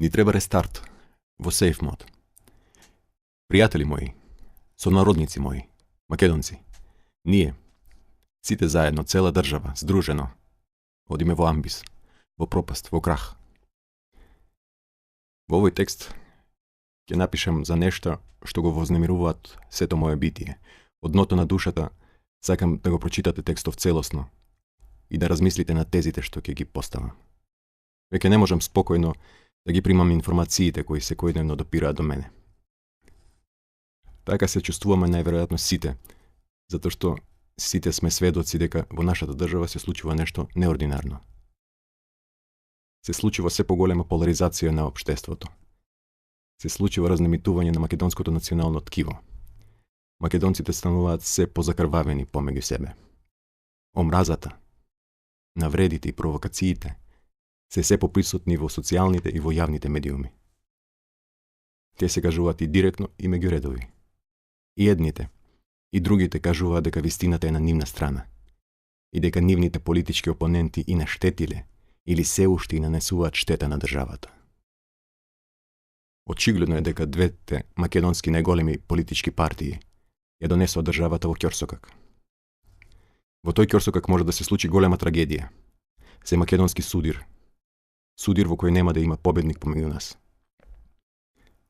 Ни треба рестарт во сейф мод. Пријатели мои, сонародници мои, македонци, ние, сите заедно, цела држава, здружено, одиме во амбис, во пропаст, во крах. Во овој текст ќе напишам за нешто што го вознемируваат сето моје битие. Од дното на душата сакам да го прочитате текстов целосно и да размислите на тезите што ќе ги поставам. Веќе не можам спокојно да ги примам информациите кои секојдневно допираат до мене. Така се чувствуваме најверојатно сите, затоа што сите сме сведоци дека во нашата држава се случува нешто неординарно. Се случува се поголема поларизација на општеството. Се случува разнемитување на македонското национално ткиво. Македонците стануваат се позакрвавени помеѓу себе. Омразата, навредите и провокациите се поприсутни во социјалните и во јавните медиуми. Те се кажуваат и директно и меѓу редови. И едните, и другите кажуваат дека вистината е на нивна страна и дека нивните политички опоненти и наштетиле или се уште и нанесуваат штета на државата. Очигледно е дека двете македонски најголеми политички партии ја донесоа државата во ќорсокак. Во тој ќорсокак може да се случи голема трагедија. Се македонски судир. Судир во кој нема да има победник помеѓу нас.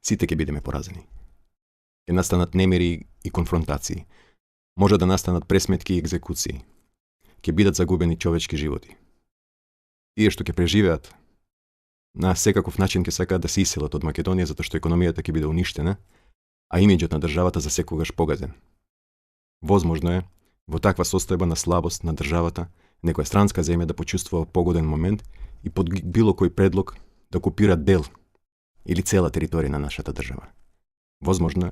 Сите ќе бидеме поразени. Ќе настанат немири и конфронтации. Може да настанат пресметки и екзекуции. Ќе бидат загубени човечки животи. Тие што ќе преживеат, на секаков начин ќе сакаат да се иселат од Македонија затоа што економијата ќе биде уништена, а имиџот на државата за секогаш погазен. Возможно е, во таква состојба на слабост на државата, некоја странска земја да почувствува погоден момент и под било кој предлог да окупира дел или цела територија на нашата држава. Возможно е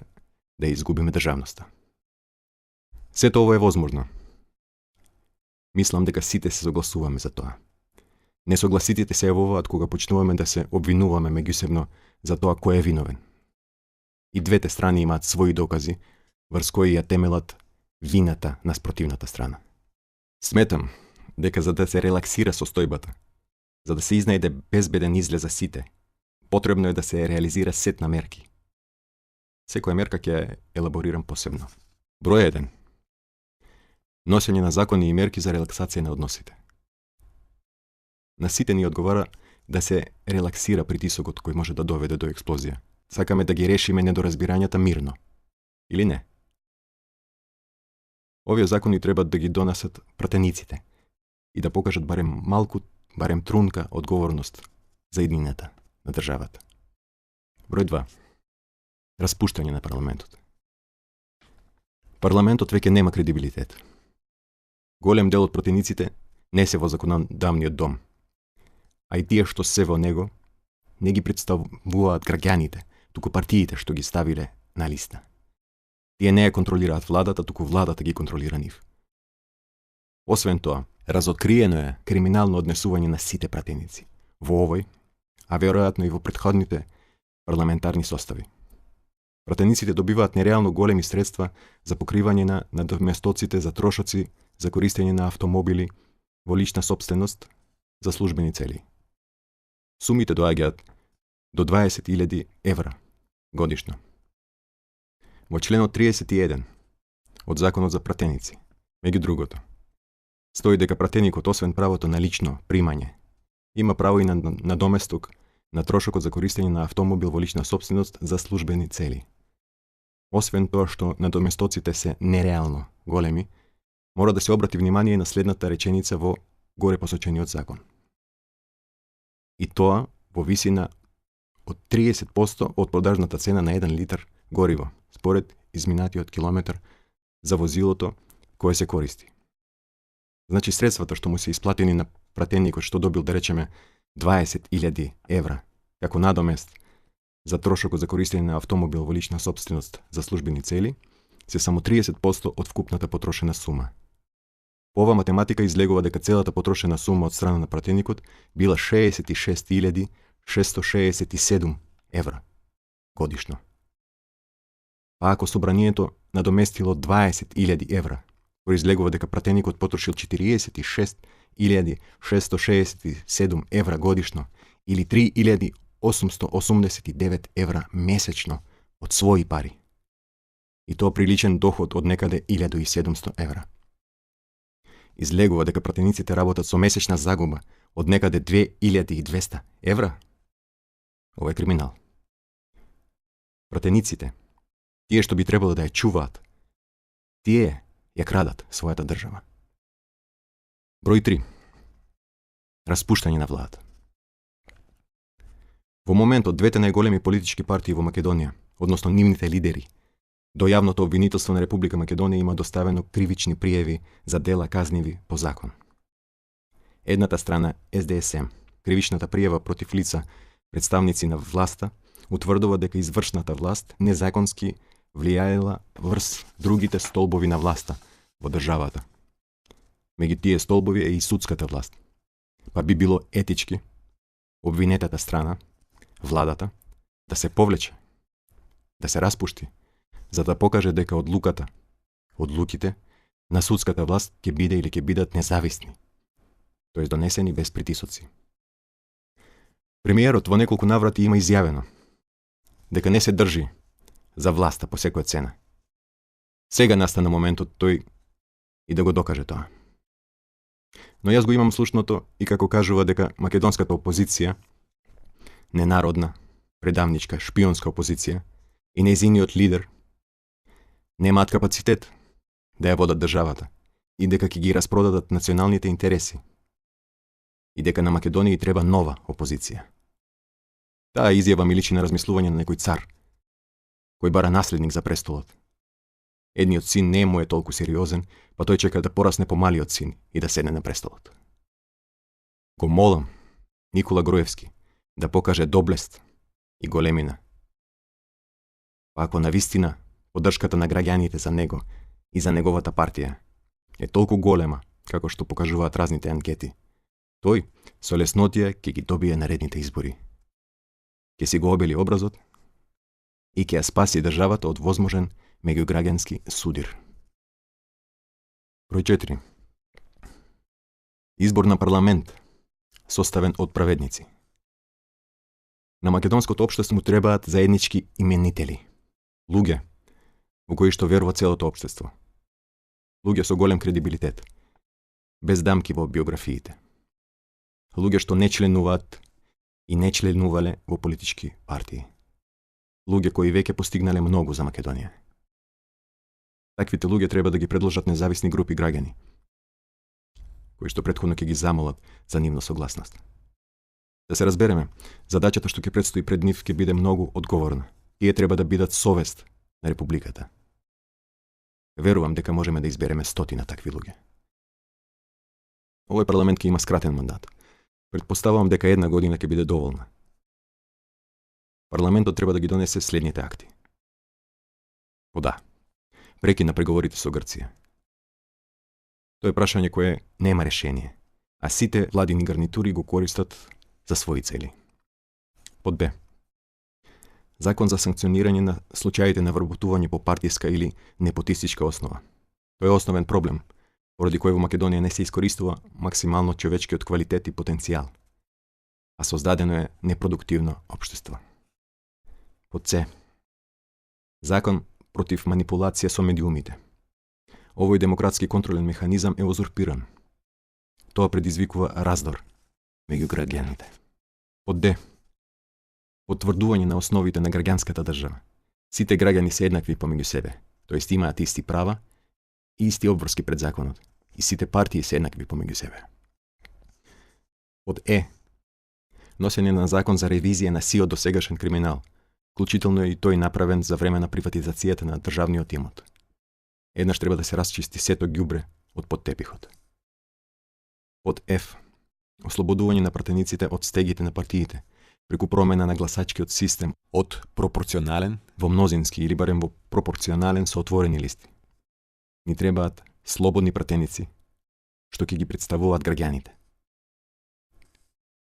да изгубиме државноста. Сето ова е возможно. Мислам дека сите се согласуваме за тоа. Несогласитите се јавуваат кога почнуваме да се обвинуваме меѓусебно за тоа кој е виновен. И двете страни имаат своји докази врз кои ја темелат вината на спротивната страна. Сметам дека за да се релаксира состојбата, за да се изнајде безбеден излез за сите, потребно е да се реализира сет на мерки. Секоја мерка ќе елаборирам посебно. Број 1. Носење на закони и мерки за релаксација на односите. На сите ни одговара да се релаксира притисокот кој може да доведе до експлозија. Сакаме да ги решиме недоразбирањата мирно. Или не? Овие закони треба да ги донесат пратениците и да покажат барем малку, барем трунка одговорност за иднината на државата. Број 2. Распуштање на парламентот. Парламентот веќе нема кредибилитет. Голем дел од пратениците не се во законодавниот дом, а и тие што се во него не ги представуваат граѓаните, туку партиите што ги ставиле на листа. Тие не ја контролираат владата, туку владата ги контролира нив. Освен тоа, разоткриено е криминално однесување на сите пратеници во овој, а веројатно и во претходните парламентарни состави. Пратениците добиваат нереално големи средства за покривање на надоместоците за трошоци, за користење на автомобили во лична сопственост за службени цели. Сумите доаѓаат до 20.000 евра годишно. Во членот 31 од Законот за пратеници, меѓу другото, стои дека пратеникот освен правото на лично примање, има право и на надоместок на трошокот за користење на автомобил во лична сопственост за службени цели. Освен тоа што надоместоците се нереално големи, мора да се обрати внимание на следната реченица во горе посочениот закон. И тоа во висина од 30% од продажната цена на 1 литар гориво, според изминатиот километар за возилото кое се користи. Значи средствата што му се исплатени на пратеникот што добил да речеме 20.000 евра како надомест за трошокот за користење на автомобил во лична сопственост за службени цели, се само 30% од вкупната потрошена сума. По ова математика излегува дека целата потрошена сума од страна на пратеникот била 66.667 евра годишно. Па ако собранието надоместило 20.000 евра, произлегува дека пратеникот потрошил 46.667 евра годишно или 3.000 889 евра месечно од своји пари. И тоа приличен доход од некаде 1700 евра. Излегува дека пратениците работат со месечна загуба од некаде 2200 евра. Ова е криминал. Пратениците, тие што би требало да ја чуваат, тие ја крадат својата држава. Број 3. Распуштање на владата. Во моментот двете најголеми политички партии во Македонија, односно нивните лидери, до јавното обвинителство на Република Македонија има доставено кривични пријави за дела казниви по закон. Едната страна, СДСМ, кривичната пријава против лица представници на власта, утврдува дека извршната власт незаконски влијаела врз другите столбови на власта во државата. Меѓу тие столбови е и судската власт. Па би било етички обвинетата страна, владата, да се повлече, да се распушти, за да покаже дека одлуките на судската власт ќе биде или ќе бидат независни, тоест донесени без притисоци. Премиерот во неколку наврати има изјавено дека не се држи за власта по секоја цена. Сега настана моментот тој и да го докаже тоа. Но јас го имам слушното и како кажува дека македонската опозиција, ненародна, предавничка, шпионска опозиција и нејзиниот лидер немаат капацитет да ја водат државата и дека ќе ги распродадат националните интереси и дека на Македонија треба нова опозиција. Таа изјава ми личи на размислување на некој цар кој бара наследник за престолот. Едниот син не му е толку сериозен, па тој чека да порасне помалиот син и да седне на престолот. Го молам Никола Груевски да покаже доблест и големина. Па ако навистина поддршката на граѓаните за него и за неговата партија е толку голема, како што покажуваат разните анкети, тој со леснотија ќе ги добие наредните избори. Ќе си го обели образот и ќе ја спаси државата од возможен меѓуграѓански судир. Број 4. Избор на парламент составен од праведници. На македонското општество му требаат заеднички именители. Луѓе во кои што верува целото општество. Луѓе со голем кредибилитет, без дамки во биографиите. Луѓе што не членуваат и не членувале во политички партии. Луѓе кои веќе постигнале многу за Македонија. Таквите луѓе треба да ги предложат независни групи граѓани, кои што претходно ќе ги замолат за нивна согласност. Да се разбереме, задачата што ќе предстои пред нив ќе биде многу одговорна. Тие треба да бидат совест на Републиката. Верувам дека можеме да избереме 100 такви луѓе. Овој парламент ќе има скратен мандат. Предпоставувам дека 1 година ќе биде доволна. Парламентот треба да ги донесе следните акти. Да, прекина преговорите со Грција. Тоа е прашање кое нема решение, а сите владини гарнитури го користат за своји цели. Под Б. Закон за санкционирање на случаите на вработување по партиска или непотистичка основа. Тоа е основен проблем, поради кој во Македонија не се искористува максимално човечкиот квалитет и потенцијал, а создадено е непродуктивно општество. Под С. Закон против манипулација со медиумите. Овој демократски контролен механизам е узурпиран. Тоа предизвикува раздор меѓу граѓаните. Под Д. Потврдување на основите на граѓанската држава. Сите граѓани се еднакви помеѓу себе, тоест имаат исти права и исти обврски пред законот, и сите партии се еднакви помеѓу себе. Под Е. Носење на закон за ревизија на сиот досегашен криминал, вклучително и тој направен за време на приватизацијата на државниот имот. Еднаш треба да се расчисти сето ѓубре од под тепихот. Под Ф. Ослободување на пратениците од стегите на партиите, преку промена на гласачкиот систем од пропорционален во мнозински или барем во пропорционален со отворени листи. Ни требаат слободни пратеници, што ќе ги представуваат граѓаните.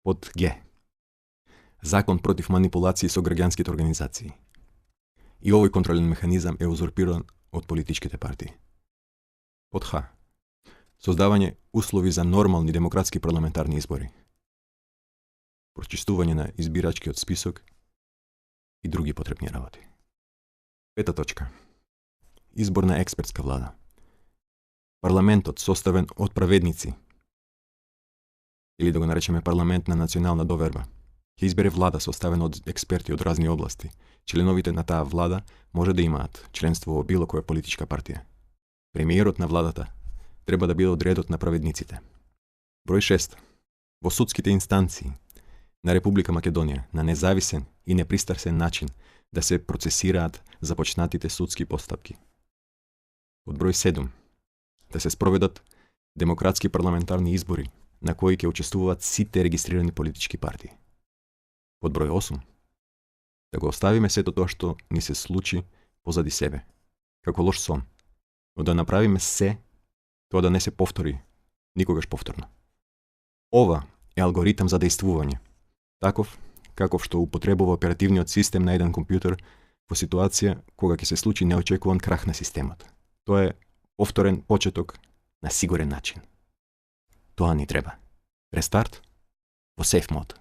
Под Г. Закон против манипулации со граѓанските организации. И овој контролен механизам е узурпиран од политичките партии. Под Х. Создавање услови за нормални демократски парламентарни избори. прочистување на избирачкиот список и други потребни работи. 5 точка. Избор на експертска влада. Парламентот составен од праведници, или да го наречеме парламент на национална доверба, ќе избере влада составена од експерти од разни области. Членовите на таа влада може да имаат членство во било која политичка партија. Премиерот на владата треба да биде од редот на праведниците. Број 6. Во судските инстанции на Република Македонија на независен и непристрасен начин да се процесираат започнатите судски постапки. Под број 7. Да се спроведат демократски парламентарни избори на кои ќе учествуваат сите регистрирани политички партии. Под број 8. Да го оставиме сето тоа што ни се случи позади себе, како лош сон, но да направиме се тоа да не се повтори никогаш повторно. Ова е алгоритам за дејствување, таков каков што употребува оперативниот систем на еден компјутер во ситуација кога ќе се случи неочекуван крах на системот. Тоа е повторен почеток на сигурен начин. Тоа ни треба. Рестарт во сейф мод.